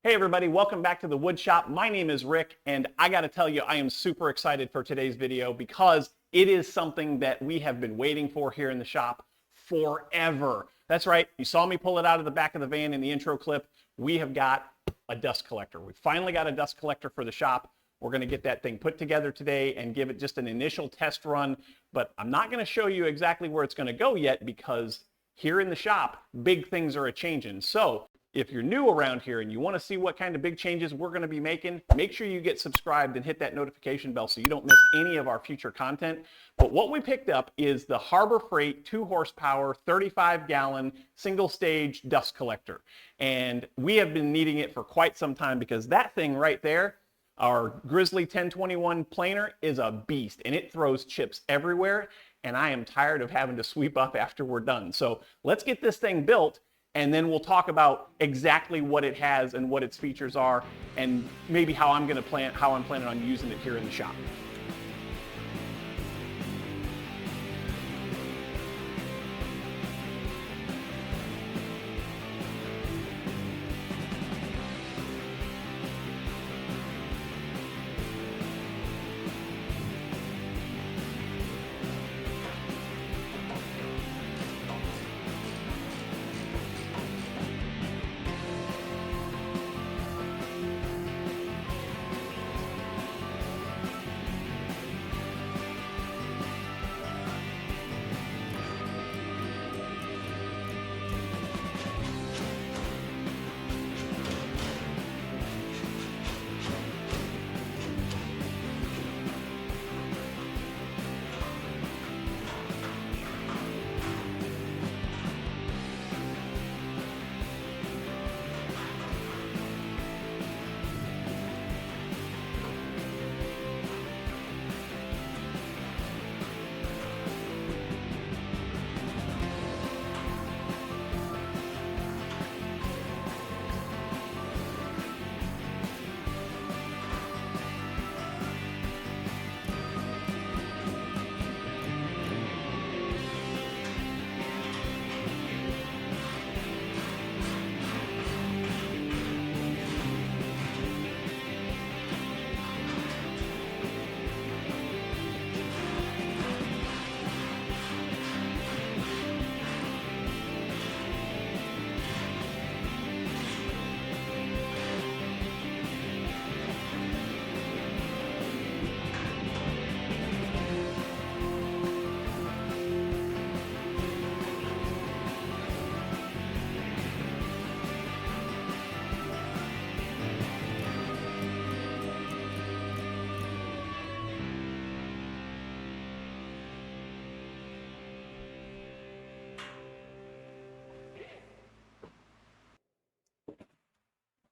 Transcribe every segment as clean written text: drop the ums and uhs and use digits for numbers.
Hey everybody, welcome back to the Wood Shop. My name is Rick, and I gotta tell you, I am super excited for today's video because it is something that we have been waiting for here in the shop forever. That's right, you saw me pull it out of the back of the van in the intro clip. We have got a dust collector. We finally got a dust collector for the shop. We're gonna get that thing put together today and give it just an initial test run, but I'm not gonna show you exactly where it's gonna go yet because here in the shop, big things are a-changing. So if you're new around here and you want to see what kind of big changes we're going to be making, make sure you get subscribed and hit that notification bell so you don't miss any of our future content. But what we picked up is the Harbor Freight 2 horsepower, 35-gallon, single-stage dust collector. And we have been needing it for quite some time because that thing right there, our Grizzly 1021 planer, is a beast and it throws chips everywhere. And I am tired of having to sweep up after we're done. So let's get this thing built, and then we'll talk about exactly what it has and what its features are, and maybe how I'm planning on using it here in the shop.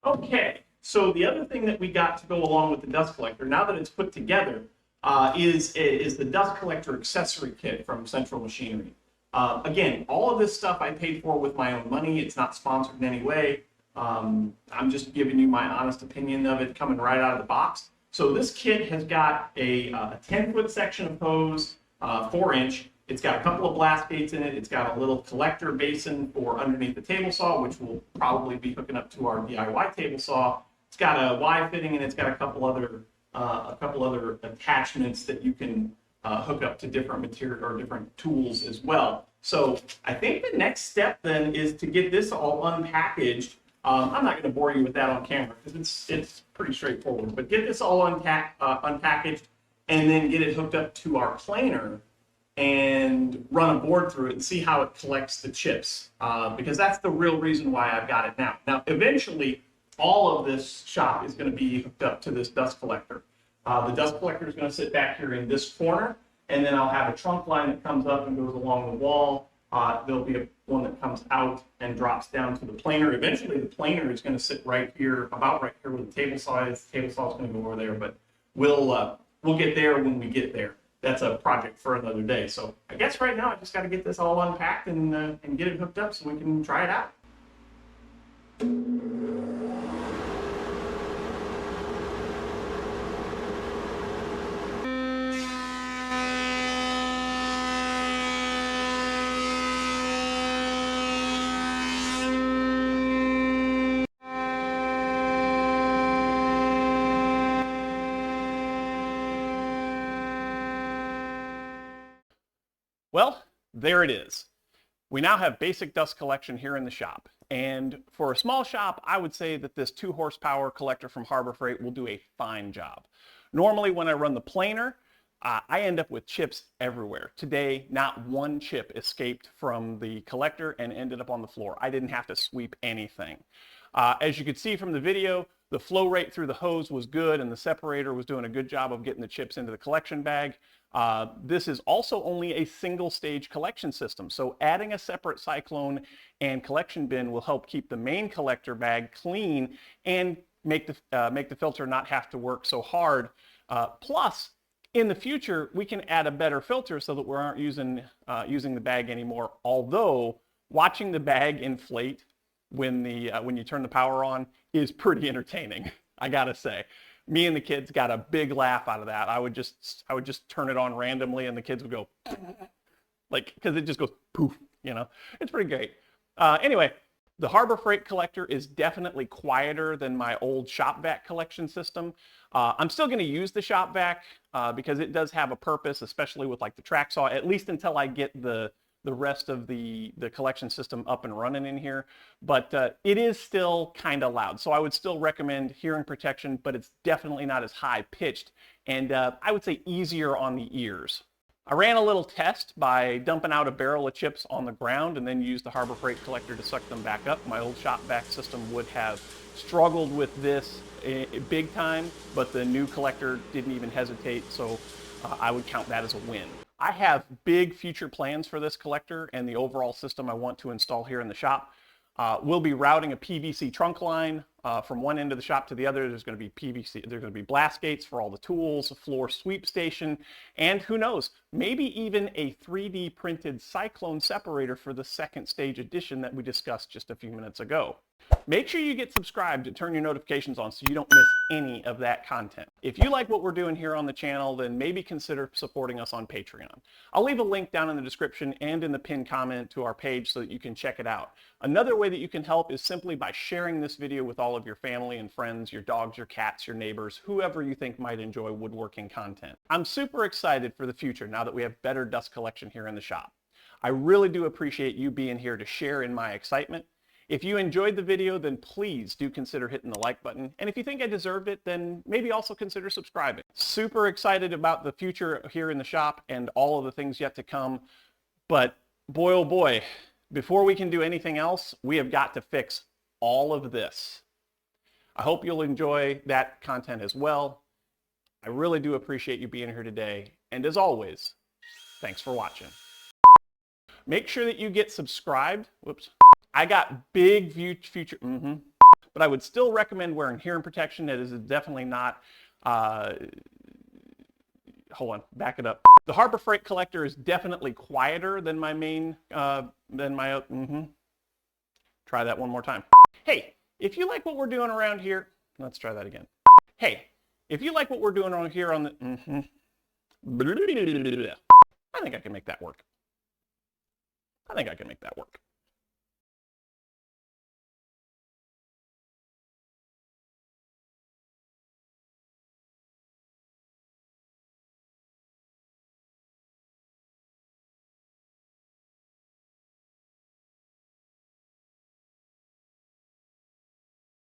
Okay, so the other thing that we got to go along with the dust collector, now that it's put together, is the dust collector accessory kit from Central Machinery. Again, all of this stuff I paid for with my own money. It's not sponsored in any way. I'm just giving you my honest opinion of it coming right out of the box. So this kit has got a 10-foot section of hose, 4-inch. It's got a couple of blast gates in it. It's got a little collector basin for underneath the table saw, which will probably be hooking up to our DIY table saw. It's got a Y fitting, and it's got a couple other attachments that you can hook up to different material or different tools as well. So I think the next step then is to get this all unpackaged. I'm not going to bore you with that on camera because it's pretty straightforward. But get this all unpackaged and then get it hooked up to our planer and run a board through it and see how it collects the chips, because that's the real reason why I've got it now. Now, eventually, all of this shop is going to be hooked up to this dust collector. The dust collector is going to sit back here in this corner, and then I'll have a trunk line that comes up and goes along the wall. There'll be one that comes out and drops down to the planer. Eventually, the planer is going to sit right here, about right here where the table saw is. The table saw is going to go over there, but we'll get there when we get there. That's a project for another day. So I guess right now I just got to get this all unpacked and get it hooked up so we can try it out. Well, there it is. We now have basic dust collection here in the shop. And for a small shop, I would say that this 2 horsepower collector from Harbor Freight will do a fine job. Normally when I run the planer, I end up with chips everywhere. Today, not one chip escaped from the collector and ended up on the floor. I didn't have to sweep anything. As you could see from the video, the flow rate through the hose was good and the separator was doing a good job of getting the chips into the collection bag. This is also only a single stage collection system, so adding a separate cyclone and collection bin will help keep the main collector bag clean and make the filter not have to work so hard. Plus, in the future, we can add a better filter so that we aren't using the bag anymore. Although watching the bag inflate when you turn the power on is pretty entertaining, I gotta say. Me and the kids got a big laugh out of that. I would just turn it on randomly and the kids would go like, because it just goes poof, you know. It's pretty great. Anyway, the Harbor Freight collector is definitely quieter than my old shop vac collection system. I'm still going to use the shop vac because it does have a purpose, especially with like the track saw, at least until I get the rest of the collection system up and running in here. But it is still kind of loud. So I would still recommend hearing protection, but it's definitely not as high pitched and I would say easier on the ears. I ran a little test by dumping out a barrel of chips on the ground and then used the Harbor Freight collector to suck them back up. My old shop vac system would have struggled with this big time, but the new collector didn't even hesitate, so I would count that as a win. I have big future plans for this collector and the overall system I want to install here in the shop. We'll be routing a PVC trunk line from one end of the shop to the other. There's going to be PVC, there's going to be blast gates for all the tools, a floor sweep station, and who knows, maybe even a 3D printed cyclone separator for the second stage addition that we discussed just a few minutes ago. Make sure you get subscribed and turn your notifications on so you don't miss any of that content. If you like what we're doing here on the channel, then maybe consider supporting us on Patreon. I'll leave a link down in the description and in the pinned comment to our page so that you can check it out. Another way that you can help is simply by sharing this video with all of your family and friends, your dogs, your cats, your neighbors, whoever you think might enjoy woodworking content. I'm super excited for the future now that we have better dust collection here in the shop. I really do appreciate you being here to share in my excitement. If you enjoyed the video, then please do consider hitting the like button. And if you think I deserved it, then maybe also consider subscribing. Super excited about the future here in the shop and all of the things yet to come. But boy, oh boy, before we can do anything else, we have got to fix all of this. I hope you'll enjoy that content as well. I really do appreciate you being here today. And as always, thanks for watching. Make sure that you get subscribed. Whoops. I got big future, but I would still recommend wearing hearing protection. It is definitely not, hold on, back it up. The Harbor Freight collector is definitely quieter than my main, Try that one more time. Hey, if you like what we're doing around here, let's try that again. Hey, if you like what we're doing around here on the, I think I can make that work.